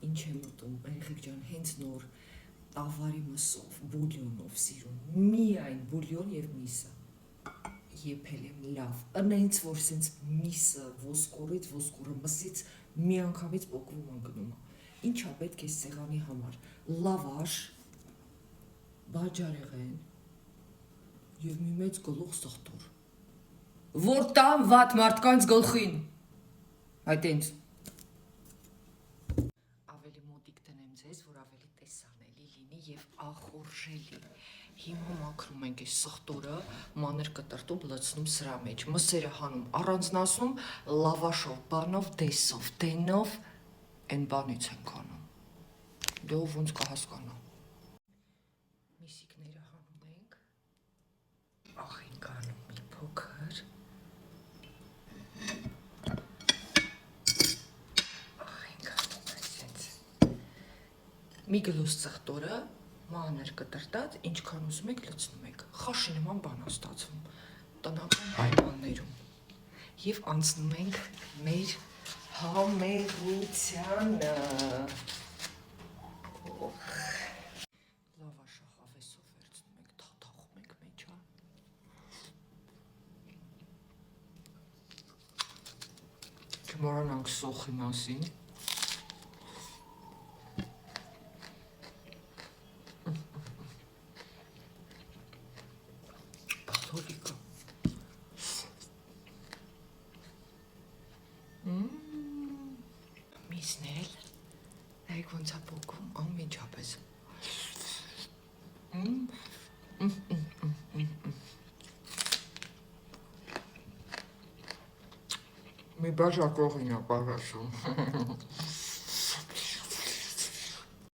ինչ եմ ուտում, երեխեք ջան, հենց նոր ավարի մսով, բուլյոնով սիրուն, միայն բուլյոն և միսը, եփել եմ լավ, ընենց որ սենց միսը ոսկորից, ոսկորը մսից մի անգամից պոկվում անգնում է, ինչա պետք է սեղանի համար, լավաշ, բաջարեղեն և մի մեծ գլուխ սխտոր, որ տան վատ մարդկանց գլխին, այդ ենց, ավելի մոտիկ տնեմ ձեզ, որ ավելի տեսանելի լինի և ախորժելի, հիմա մաքրում ենք այս սխտորը, մանր կտրտում լցնում սրա մեջ, մսերը հանում, առանձնացնում, լավաշով, բանով, դեսով, դենով, են բանից ենք անում, դե ով ոնց կհասկանա, միսիկները հանում ենք, ախ ենք անում մի փոքր, մի գլուխ սխտորը, մանր կտրտած, ինչքան ուզում եք լցնում եք, խաշի նման բան է ստացվում, տնական պայմաններում, և անցնում ենք մեր համերությանը, լավաշը հավեսով վերցնում եք, թաթախում եք մեջա, չմոռանանք սոխի մասին, Լորիկը, միսն էլ, նայեք ոնց է պոկվում, անմիջապես, մի բաժակ օղին է պարաշում,